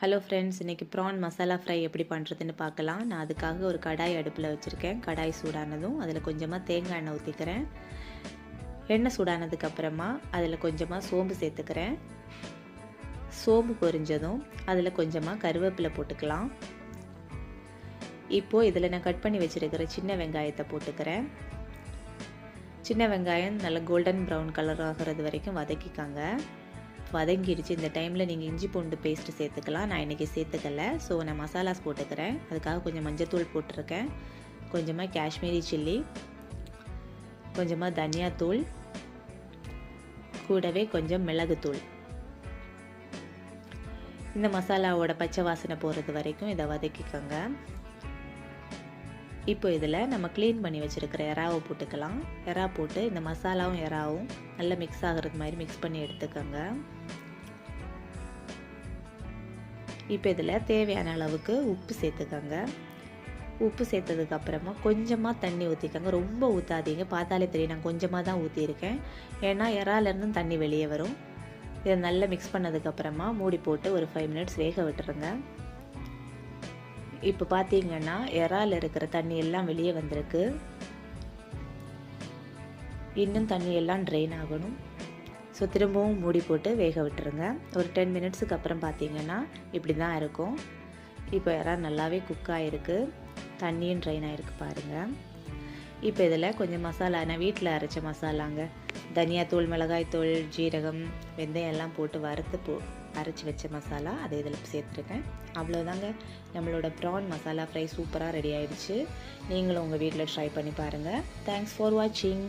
Hello friends, இன்றைக்கி PRAN masala fry எப்படி பண்ணுறதுன்னு பார்க்கலாம். நான் அதுக்காக ஒரு கடாய் அடுப்பில் வச்சுருக்கேன். கடாய் சூடானதும் அதில் கொஞ்சமாக தேங்காய் எண்ணெய் ஊற்றிக்கிறேன். எண்ணெய் சூடானதுக்கப்புறமா அதில் கொஞ்சமாக சோம்பு சேர்த்துக்கிறேன். சோம்பு பொரிஞ்சதும் அதில் கொஞ்சமாக கருவேப்பிலை போட்டுக்கலாம். இப்போது இதில் நான் கட் பண்ணி வச்சுருக்கிற சின்ன வெங்காயத்தை போட்டுக்கிறேன். சின்ன வெங்காயம் நல்லா கோல்டன் ப்ரௌன் கலர் ஆகிறது வரைக்கும் வதக்கிக்காங்க. வதங்கிடுச்சு. இந்த டைமில் நீங்கள் இஞ்சி பூண்டு பேஸ்ட்டு சேர்த்துக்கலாம். நான் இன்றைக்கி சேர்த்துக்கல. ஸோ நான் மசாலாஸ் போட்டுக்கிறேன். அதுக்காக கொஞ்சம் மஞ்சத்தூள் போட்டிருக்கேன், கொஞ்சமாக காஷ்மீரி சில்லி, கொஞ்சமாக தனியாத்தூள், கூடவே கொஞ்சம் மிளகுத்தூள். இந்த மசாலாவோட பச்சை வாசனை போகிறது வரைக்கும் இதை வதக்கிக்கோங்க. இப்போ இதில் நம்ம க்ளீன் பண்ணி வச்சுருக்கிற எறாவை போட்டுக்கலாம். எறா போட்டு இந்த மசாலாவும் எறாவும் நல்லா மிக்ஸ் ஆகிறது மாதிரி மிக்ஸ் பண்ணி எடுத்துக்கோங்க. இப்போ இதில் தேவையான அளவுக்கு உப்பு சேர்த்துக்கோங்க. உப்பு சேர்த்ததுக்கப்புறமா கொஞ்சமாக தண்ணி ஊற்றிக்கோங்க. ரொம்ப ஊற்றாதீங்க, பார்த்தாலே தெரியும் நான் கொஞ்சமாக தான் ஊற்றியிருக்கேன். ஏன்னா எறாலேருந்து தண்ணி வெளியே வரும். இதை நல்லா மிக்ஸ் பண்ணதுக்கப்புறமா மூடி போட்டு ஒரு 5 மினிட்ஸ் வேக விட்டுருங்க. இப்போ பார்த்தீங்கன்னா எறால் இருக்கிற தண்ணி எல்லாம் வெளியே வந்திருக்கு. இன்னும் தண்ணி எல்லாம் ட்ரெயின் ஆகணும். ஸோ திரும்பவும் மூடி போட்டு வேக விட்டுருங்க. ஒரு 10 மினிட்ஸுக்கு அப்புறம் பார்த்தீங்கன்னா இப்படி தான் இருக்கும். இப்போ எறால் நல்லாவே குக் ஆகிருக்கு, தண்ணியும் ட்ரெயின் ஆகிருக்கு பாருங்கள். இப்போ இதில் கொஞ்சம் மசாலா, நான் வீட்டில் அரைச்ச மசாலாங்க, தனியாத்தூள், மிளகாய்த்தூள், ஜீரகம், வெந்தயம் எல்லாம் போட்டு வறுத்து அரைச்சி வச்ச மசாலா அதை இதில் சேர்த்துருக்கேன். அவ்வளோதாங்க, நம்மளோட ப்ரான் மசாலா ஃப்ரை சூப்பராக ரெடி ஆகிடுச்சு. நீங்களும் உங்கள் வீட்டில் ட்ரை பண்ணி பாருங்கள். தேங்க்ஸ் ஃபார் வாட்சிங்.